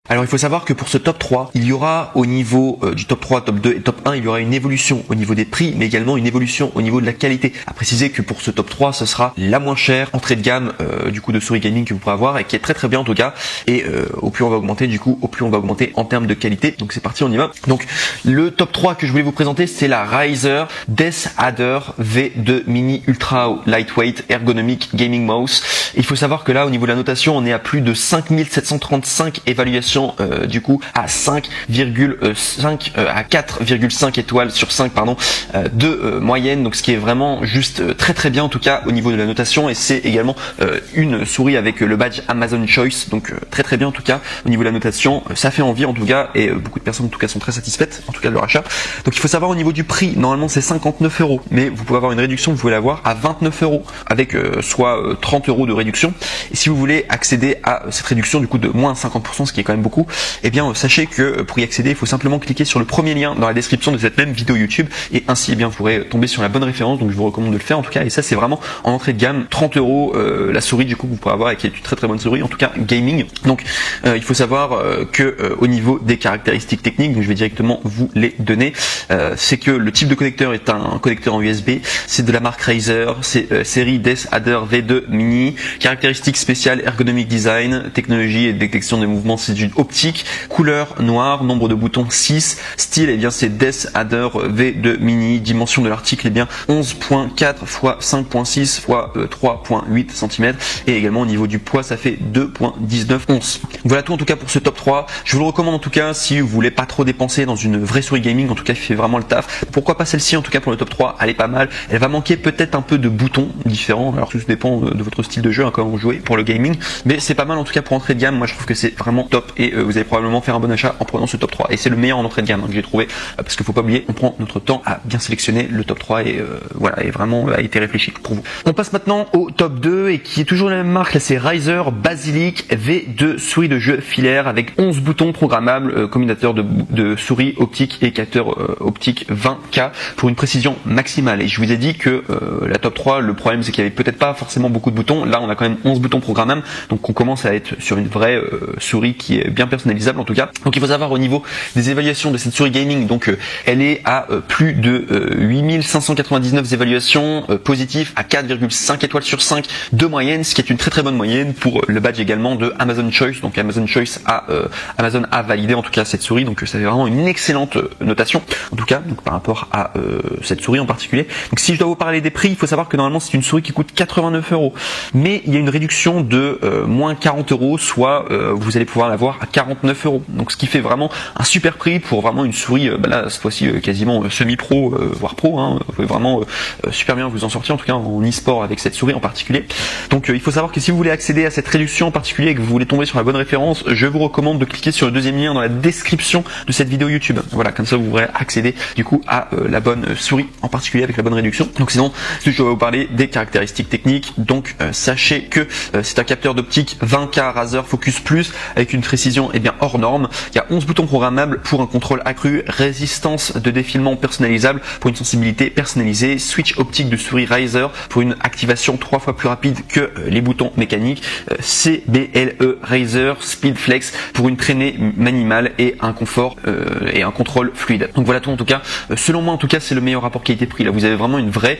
Alors il faut savoir que pour ce top 3, il y aura au niveau du top 3, top 2 et top 1, il y aura une évolution au niveau des prix, mais également une évolution au niveau de la qualité. À préciser que pour ce top 3, ce sera la moins chère entrée de gamme du coup de souris gaming que vous pourrez avoir et qui est très très bien en tout cas. Et au plus on va augmenter du coup, au plus on va augmenter en termes de qualité. Donc c'est parti, on y va. Donc le top 3 que je voulais vous présenter, c'est la Razer Death Adder V2 Mini Ultra Lightweight Ergonomic Gaming Mouse. Il faut savoir que là au niveau de la notation, on est à plus de 5735 évaluations du coup à 5,5 à 4,5 étoiles sur 5 de moyenne, donc ce qui est vraiment juste très très bien en tout cas au niveau de la notation. Et c'est également une souris avec le badge Amazon Choice, donc très très bien en tout cas au niveau de la notation. Ça fait envie en tout cas, et beaucoup de personnes en tout cas sont très satisfaites en tout cas de leur achat. Donc il faut savoir au niveau du prix, normalement c'est 59 €, mais vous pouvez avoir une réduction, vous pouvez l'avoir à 29 € avec soit 30 € de réduction. Et si vous voulez accéder à cette réduction du coup de moins 50%, ce qui est quand même beaucoup, eh bien sachez que pour y accéder, il faut simplement cliquer sur le premier lien dans la description de cette même vidéo YouTube, et ainsi eh bien vous pourrez tomber sur la bonne référence. Donc je vous recommande de le faire en tout cas, et ça c'est vraiment en entrée de gamme, 30 € la souris du coup que vous pourrez avoir, et qui est une très très bonne souris en tout cas gaming. Donc il faut savoir que au niveau des caractéristiques techniques, donc je vais directement vous les donner, c'est que le type de connecteur est un connecteur en USB, c'est de la marque Razer, c'est série Death Adder V2 Mini, caractéristiques spéciales ergonomic design, technologie et détection des mouvements, c'est une optique, couleur noire, nombre de boutons 6, style eh bien c'est Death Adder V2 Mini, dimension de l'article eh bien 11.4 x 5.6 x 3.8 cm, et également au niveau du poids ça fait 2.19 onces. Voilà tout en tout cas pour ce top 3. Je vous le recommande en tout cas si vous voulez pas trop dépenser dans une vraie souris gaming, en tout cas qui fait vraiment le taf. Pourquoi pas celle-ci en tout cas pour le top 3, elle est pas mal. Elle va manquer peut-être un peu de boutons différents, alors tout dépend de votre style de jeu, hein, comment vous jouez pour le gaming, mais c'est pas mal en tout cas pour entrée de gamme. Moi je trouve que c'est vraiment top, et vous allez probablement faire un bon achat en prenant ce top 3, et c'est le meilleur en entrée de gamme que j'ai trouvé, parce qu'il faut pas oublier, on prend notre temps à bien sélectionner le top 3, et voilà, et vraiment a été réfléchi pour vous. On passe maintenant au top 2, et qui est toujours la même marque, là c'est Razer Basilic V2 souris de jeu filaire avec 11 boutons programmables, combinateur de souris optique et capteur optique 20K pour une précision maximale. Et je vous ai dit que la top 3, le problème c'est qu'il y avait peut-être pas forcément beaucoup de boutons. Là on a quand même 11 boutons programmables, donc on commence à être sur une vraie souris qui est bien personnalisable en tout cas. Donc il faut savoir au niveau des évaluations de cette souris gaming, donc elle est à plus de 8599 évaluations positives, à 4,5 étoiles sur 5 de moyenne, ce qui est une très très bonne moyenne pour le badge également de Amazon Choice. Donc Amazon Choice Amazon a validé en tout cas cette souris, donc ça fait vraiment une excellente notation en tout cas, donc par rapport à cette souris en particulier. Donc si je dois vous parler des prix, il faut savoir que normalement c'est une souris qui coûte 89 €, mais il y a une réduction de moins 40 €, soit vous allez pouvoir l'avoir à 49 €. Donc ce qui fait vraiment un super prix pour vraiment une souris, là cette fois-ci quasiment semi-pro, voire pro, hein. Vous pouvez vraiment super bien vous en sortir en tout cas en e-sport avec cette souris en particulier. Donc il faut savoir que si vous voulez accéder à cette réduction en particulier et que vous voulez tomber sur la bonne référence, je vous recommande de cliquer sur le deuxième lien dans la description de cette vidéo YouTube. Voilà, comme ça vous pourrez accéder du coup à la bonne souris en particulier avec la bonne réduction. Donc sinon, je vais vous parler des caractéristiques techniques. Donc sachez que c'est un capteur d'optique 20K Razer Focus Plus avec une précision bien hors norme. Il y a 11 boutons programmables pour un contrôle accru, résistance de défilement personnalisable pour une sensibilité personnalisée, switch optique de souris Razer pour une activation 3 fois plus rapide que les boutons mécaniques, CBLE Razer Speed Flex pour une traînée minimale et un confort et un contrôle fluide. Donc voilà tout en tout cas. Selon moi en tout cas c'est le meilleur rapport qualité-prix. Là vous avez vraiment une vraie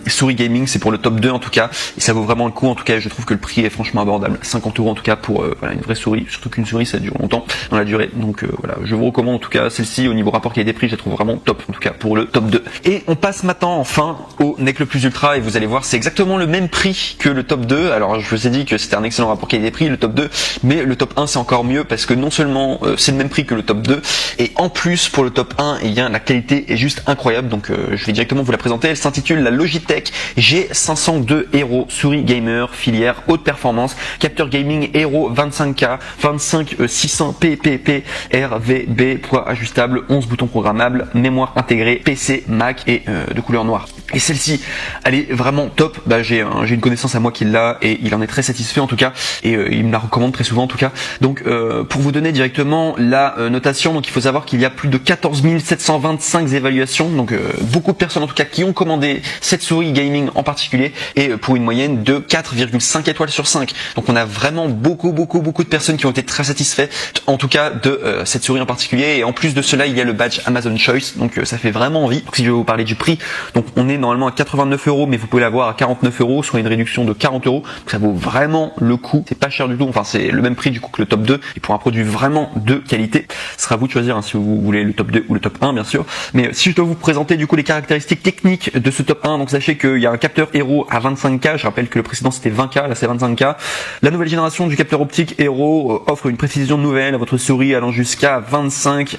souris gaming, c'est pour le top 2 en tout cas, et ça vaut vraiment le coup en tout cas. Je trouve que le prix est franchement abordable, 50 € en tout cas pour voilà, une vraie souris, surtout qu'une souris ça dure longtemps dans la durée. Donc voilà, je vous recommande en tout cas celle-ci au niveau rapport qualité-prix, je la trouve vraiment top en tout cas pour le top 2. Et on passe maintenant enfin au NEC le plus ultra, et vous allez voir c'est exactement le même prix que le top 2. Alors je vous ai dit que c'était un excellent rapport qualité-prix le top 2, mais le top 1 c'est encore mieux parce que non seulement c'est le même prix que le top 2, et en plus pour le top 1 eh bien la qualité est juste incroyable. Donc je vais directement vous la présenter. Elle s'intitule la Logitech G502 Hero souris gamer filière haute performance, capteur gaming Hero 25K 25600 PPP RVB, poids ajustable, 11 boutons programmables, mémoire intégrée, PC, Mac et de couleur noire. Et celle-ci, elle est vraiment top. J'ai une connaissance à moi qui l'a et il en est très satisfait en tout cas, et il me la recommande très souvent en tout cas. Donc pour vous donner directement la notation, donc il faut savoir qu'il y a plus de 14 725 évaluations, donc beaucoup de personnes en tout cas qui ont commandé cette souris gaming en particulier, et pour une moyenne de 4,5 étoiles sur 5. Donc on a vraiment beaucoup de personnes qui ont été très satisfait en tout cas de cette souris en particulier. Et en plus de cela, il y a le badge Amazon Choice, donc ça fait vraiment envie. Donc si je vais vous parler du prix, donc on est normalement à 89 €, mais vous pouvez l'avoir à 49 €, soit une réduction de 40 €. Donc ça vaut vraiment le coup. C'est pas cher du tout. Enfin, c'est le même prix du coup que le top 2. Et pour un produit vraiment de qualité, ce sera à vous de choisir si vous voulez le top 2 ou le top 1, bien sûr. Mais si je dois vous présenter du coup les caractéristiques techniques de ce top 1, donc sachez qu'il y a un capteur Hero à 25K. Je rappelle que le précédent c'était 20K, là c'est 25K. La nouvelle génération du capteur optique Hero offre une précision nouvelle à votre souris allant jusqu'à 25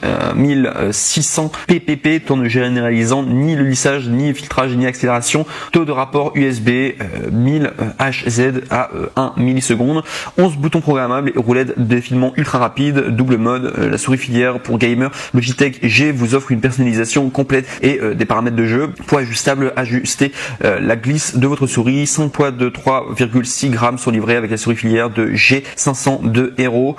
600 ppp, tout en ne généralisant ni le lissage, ni le filtrage, ni accélération. Taux de rapport USB 1000 Hz à 1 milliseconde. 11 boutons programmables, roulette de défilement ultra rapide, double mode. La souris filière pour gamer Logitech G vous offre une personnalisation complète et des paramètres de jeu. Poids ajustable, ajuster la glisse de votre souris. 5 poids de 3,6 grammes sont livrés avec la souris filière de G502 Hero.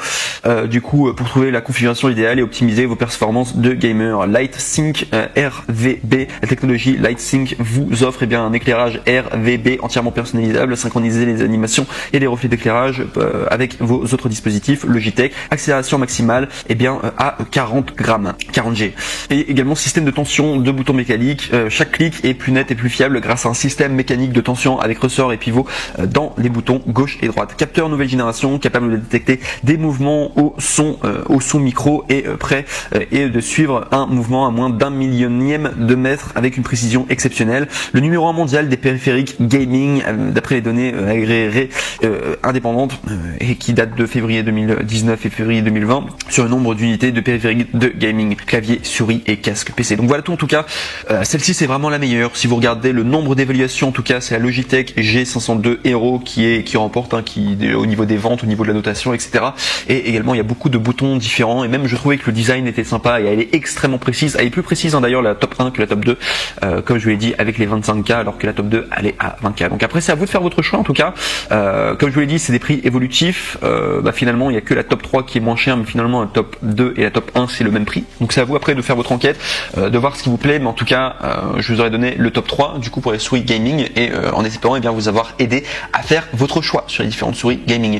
Du coup, pour trouver la configuration idéale et optimiser vos performances de gamer, LightSync RVB, la technologie LightSync vous offre un éclairage RVB entièrement personnalisable, synchroniser les animations et les reflets d'éclairage avec vos autres dispositifs Logitech. Accélération maximale à 40 grammes, 40 G. Et également système de tension de boutons mécaniques. Chaque clic est plus net et plus fiable grâce à un système mécanique de tension avec ressort et pivot dans les boutons gauche et droite. Capteur nouvelle génération capable de détecter des mouvements au son micro et prêt et de suivre un mouvement à moins d'un millionième de mètre avec une précision exceptionnelle. Le numéro 1 mondial des périphériques gaming d'après les données agréées indépendantes et qui datent de février 2019 et février 2020 sur le nombre d'unités de périphériques de gaming, clavier, souris et casque PC. Donc voilà tout en tout cas. Celle-ci c'est vraiment la meilleure. Si vous regardez le nombre d'évaluations, en tout cas c'est la Logitech G502 Hero qui remporte, au niveau des ventes, au niveau de la notation, etc. Et également il y a beaucoup de boutons différents et même je trouvais que le design était sympa et elle est extrêmement précise. Elle est plus précise d'ailleurs la top 1 que la top 2, comme je vous l'ai dit, avec les 25K, alors que la top 2 elle est à 20K. Donc après c'est à vous de faire votre choix en tout cas. Comme je vous l'ai dit, c'est des prix évolutifs. Finalement il n'y a que la top 3 qui est moins chère, mais finalement la top 2 et la top 1 c'est le même prix. Donc c'est à vous après de faire votre enquête, de voir ce qui vous plaît, mais en tout cas je vous aurais donné le top 3 du coup pour les souris gaming et en espérant vous avoir aidé à faire votre choix sur les différentes souris gaming.